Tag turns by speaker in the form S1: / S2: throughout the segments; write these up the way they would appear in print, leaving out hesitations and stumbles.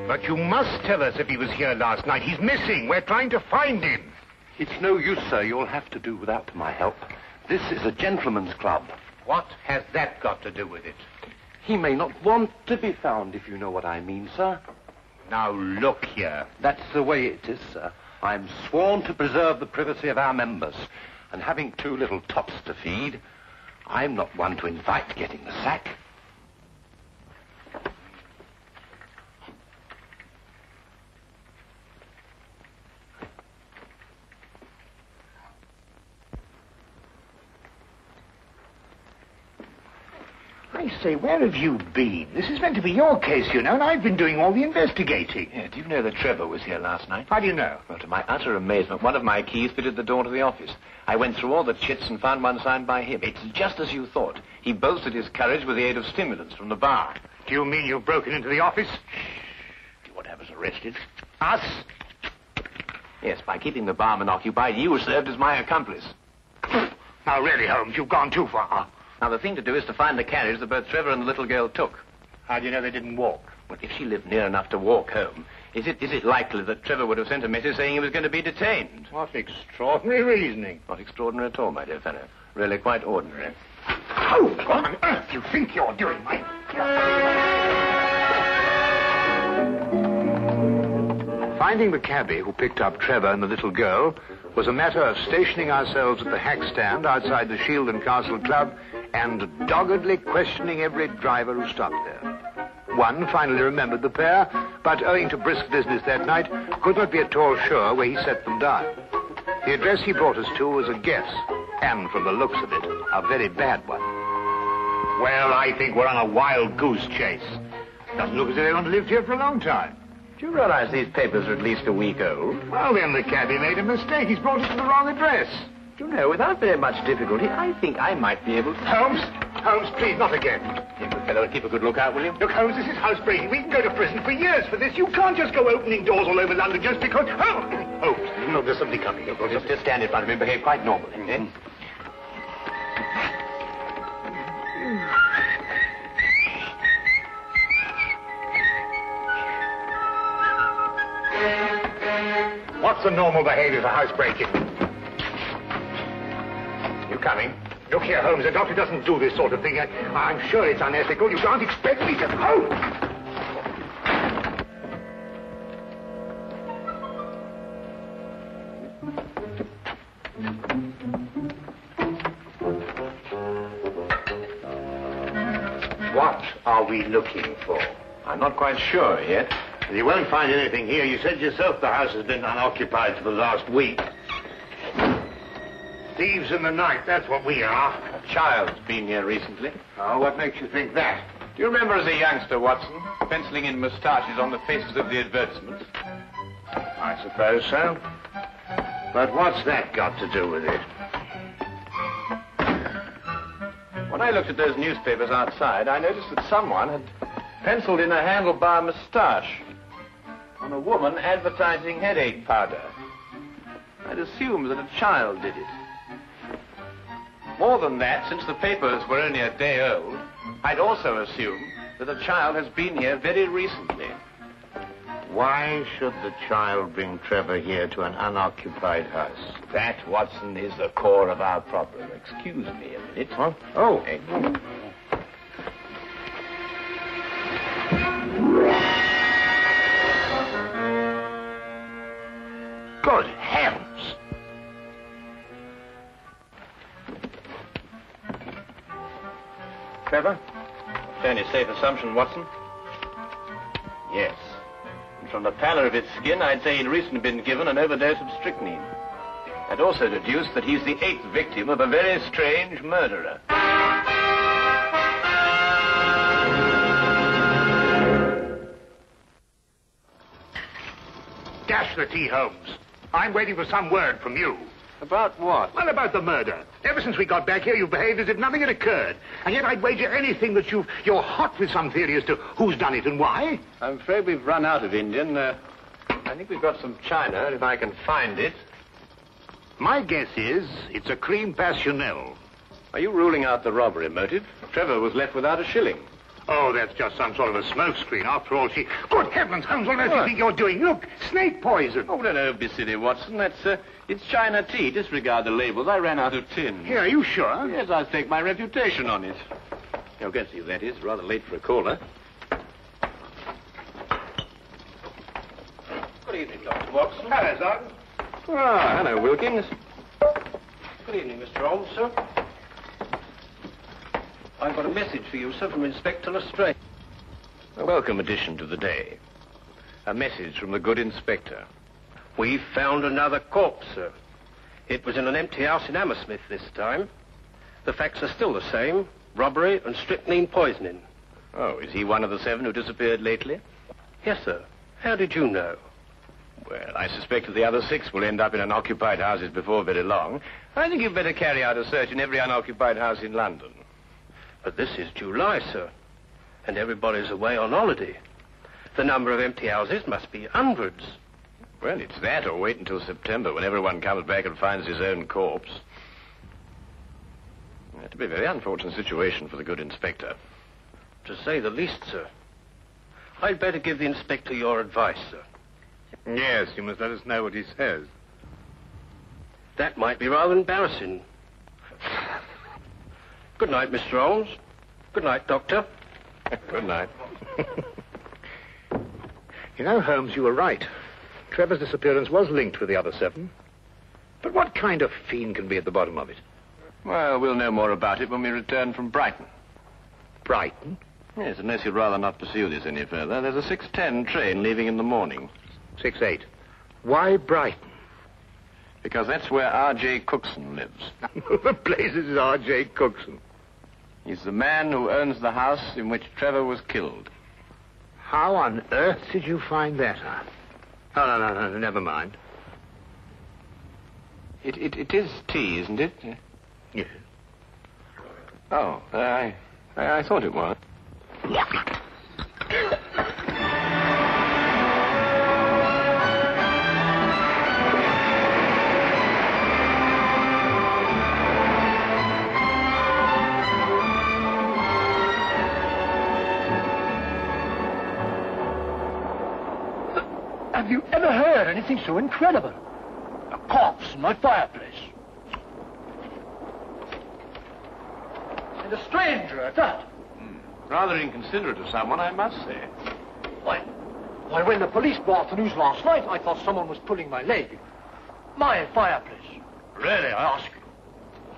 S1: But you must tell us if he was here last night. He's missing. We're trying to find him.
S2: It's no use, sir. You'll have to do without my help. This is a gentleman's club.
S1: What has that got to do with it?
S2: He may not want to be found, if you know what I mean, sir.
S1: Now, look here.
S2: That's the way it is, sir. I'm sworn to preserve the privacy of our members. And having two little tots to feed, I'm not one to invite getting the sack.
S1: I say, where have you been? This is meant to be your case, you know, and I've been doing all the investigating.
S3: Yeah, do you know that Trevor was here last night?
S1: How do you know?
S3: Well, to my utter amazement, one of my keys fitted the door to the office. I went through all the chits and found one signed by him. It's just as you thought. He boasted his courage with the aid of stimulants from the bar.
S1: Do you mean you've broken into the office?
S3: Do you want to have us arrested?
S1: Us?
S3: Yes, by keeping the barman occupied, you served as my accomplice.
S1: Now, really, Holmes, you've gone too far.
S3: Now, the thing to do is to find the carriage that both Trevor and the little girl took.
S1: How do you know they didn't walk?
S3: Well, if she lived near enough to walk home, is it likely that Trevor would have sent a message saying he was going to be detained?
S1: What extraordinary reasoning.
S3: Not extraordinary at all, my dear fellow. Really quite ordinary.
S1: Oh, what on earth do you think you're doing, mate? Finding the cabbie who picked up Trevor and the little girl was a matter of stationing ourselves at the hack stand outside the Shield and Castle Club and doggedly questioning every driver who stopped there. One finally remembered the pair, but owing to brisk business that night, could not be at all sure where he set them down. The address he brought us to was a guess, and from the looks of it, a very bad one. Well, I think we're on a wild goose chase. Doesn't look as if anyone lived here for a long time.
S3: Do you realize these papers are at least a week old?
S1: Well, then the cabbie made a mistake. He's brought us to the wrong address.
S3: Do you know, without very much difficulty, I think I might be able to...
S1: Holmes, please, not again.
S3: You good fellow, keep a good lookout, will you?
S1: Look, Holmes, this is housebreaking. We can go to prison for years for this. You can't just go opening doors all over London just because... Oh, Holmes, there's somebody coming.
S3: Just stand in front of me and behave quite normally, eh?
S1: What's the normal behavior for housebreaking? You coming? Look here, Holmes, the doctor doesn't do this sort of thing. I'm sure it's unethical. You can't expect me to... Holmes! What are we looking for?
S3: I'm not quite sure yet.
S1: You won't find anything here. You said yourself the house has been unoccupied for the last week. Thieves in the night, that's what we are.
S3: A child's been here recently.
S1: Oh, what makes you think that?
S3: Do you remember as a youngster, Watson, penciling in moustaches on the faces of the advertisements?
S1: I suppose so. But what's that got to do with it?
S3: When I looked at those newspapers outside, I noticed that someone had penciled in a handlebar moustache on a woman advertising headache powder. I'd assumed that a child did it. More than that, since the papers were only a day old, I'd also assumed that a child has been here very recently.
S1: Why should the child bring Trevor here to an unoccupied house?
S3: That, Watson, is the core of our problem. Excuse me a minute.
S1: Huh? Oh. Good heavens!
S3: Trevor? Fairly safe assumption, Watson. Yes. And from the pallor of his skin, I'd say he'd recently been given an overdose of strychnine. I'd also deduce that he's the 8th victim of a very strange murderer.
S1: Dash the tea, Holmes. I'm waiting for some word from you.
S3: About what?
S1: Well, about the murder. Ever since we got back here, you've behaved as if nothing had occurred. And yet I'd wager anything that you're hot with some theory as to who's done it and why.
S3: I'm afraid we've run out of Indian. I think we've got some China, if I can find it.
S1: My guess is it's a cream passionnel.
S3: Are you ruling out the robbery motive? Trevor was left without a shilling.
S1: Oh, that's just some sort of a smokescreen. After all, Good heavens, Holmes, what on earth do you think you're doing? Look, snake poison.
S3: Oh, don't be silly, Watson. It's China tea. Disregard the labels. I ran out of tin.
S1: Yeah, are you sure?
S3: Yes, I'll stake my reputation on it. You'll get to you, that is. Rather late for a caller. Good evening, Dr. Watson.
S1: Hello, Sergeant.
S3: Ah, hello, Wilkins. Good evening, Mr. Holmes, sir. I've got a message for you, sir, from Inspector Lestrade. A welcome addition to the day. A message from the good inspector. We've found another corpse, sir. It was in an empty house in Hammersmith this time. The facts are still the same. Robbery and strychnine poisoning. Oh, is he one of the 7 who disappeared lately? Yes, sir. How did you know? Well, I suspect that the other 6 will end up in unoccupied houses before very long. I think you'd better carry out a search in every unoccupied house in London. But this is July, sir, and everybody's away on holiday. The number of empty houses must be hundreds. Well, it's that, or wait until September, when everyone comes back and finds his own corpse. It'd be a very unfortunate situation for the good inspector. To say the least, sir. I'd better give the inspector your advice, sir.
S1: Yes, you must let us know what he says.
S3: That might be rather embarrassing. Good night, Mr. Holmes. Good night, Doctor.
S1: Good night. You know, Holmes, you were right. Trevor's disappearance was linked with the other 7. But what kind of fiend can be at the bottom of it?
S3: Well, we'll know more about it when we return from Brighton.
S1: Brighton?
S3: Yes, unless you'd rather not pursue this any further. There's a 6:10 train leaving in the morning.
S1: 6:8. Why Brighton?
S3: Because that's where R.J. Cookson lives.
S1: The place is R.J. Cookson.
S3: He's the man who owns the house in which Trevor was killed.
S1: How on earth did you find that out? Oh, no, never mind.
S3: It is tea, isn't it?
S1: Yes.
S3: Oh, I thought it was.
S4: Have you ever heard anything so incredible? A corpse in my fireplace. And a stranger at that.
S3: Rather inconsiderate of someone, I must say.
S4: Why, when the police brought the news last night, I thought someone was pulling my leg. My fireplace. Really, I ask you.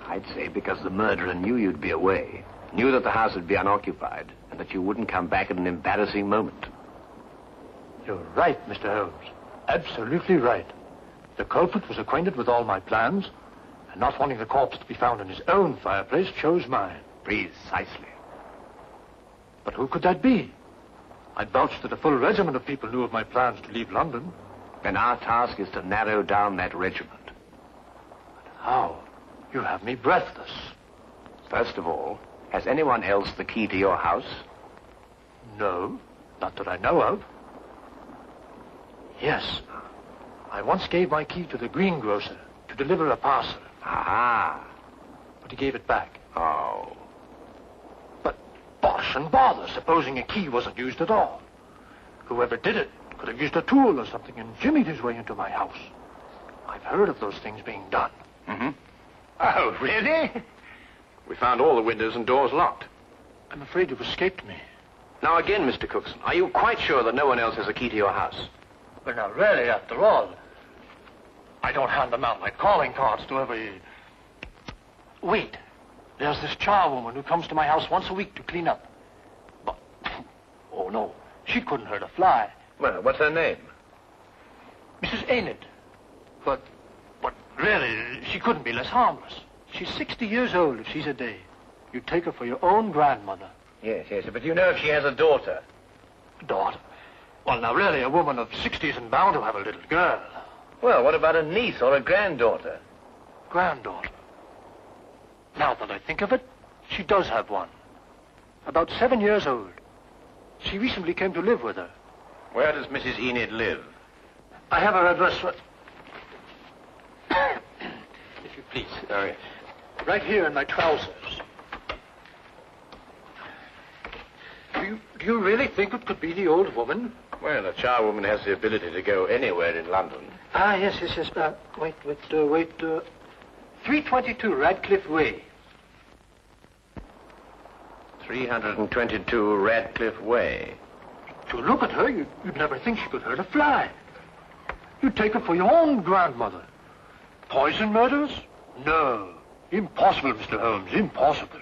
S2: I'd say because the murderer knew you'd be away, knew that the house would be unoccupied, and that you wouldn't come back at an embarrassing moment.
S4: You're right, Mr. Holmes. Absolutely right. The culprit was acquainted with all my plans, and not wanting the corpse to be found in his own fireplace, chose mine.
S2: Precisely.
S4: But who could that be? I'd vouch that a full regiment of people knew of my plans to leave London.
S2: Then our task is to narrow down that regiment.
S4: How? You have me breathless.
S2: First of all, has anyone else the key to your house?
S4: No, not that I know of. Yes. I once gave my key to the greengrocer to deliver a parcel.
S2: Aha.
S4: But he gave it back.
S2: Oh.
S4: But bosh and bother, supposing a key wasn't used at all. Whoever did it could have used a tool or something and jimmied his way into my house. I've heard of those things being done.
S3: Mm-hmm.
S1: Oh, really?
S3: We found all the windows and doors locked.
S4: I'm afraid you've escaped me.
S3: Now again, Mr. Cookson, are you quite sure that no one else has a key to your house?
S4: Well, now, really, after all, I don't hand them out like calling cards to every... Wait. There's this charwoman who comes to my house once a week to clean up. But, oh, no, she couldn't hurt a fly.
S3: Well, what's her name?
S4: Mrs. Enid. But really, she couldn't be less harmless. She's 60 years old if she's a day. You'd take her for your own grandmother.
S3: Yes, but you know if she has a daughter.
S4: Daughter? Well, now, really, a woman of 60 isn't bound to have a little girl.
S3: Well, what about a niece or a granddaughter?
S4: granddaughter. Now that I think of it, she does have one. About 7 years old. She recently came to live with her.
S3: Where does Mrs. Enid live?
S4: I have her address. If you please.
S3: Sorry.
S4: Right here in my trousers. Do you really think it could be the old woman?
S3: Well, a charwoman has the ability to go anywhere in London.
S4: Ah, yes. Wait. 322 Radcliffe Way.
S3: 322 Radcliffe Way.
S4: To look at her, you'd never think she could hurt a fly. You'd take her for your own grandmother. Poison murders? No. Impossible, Mr. Holmes, impossible.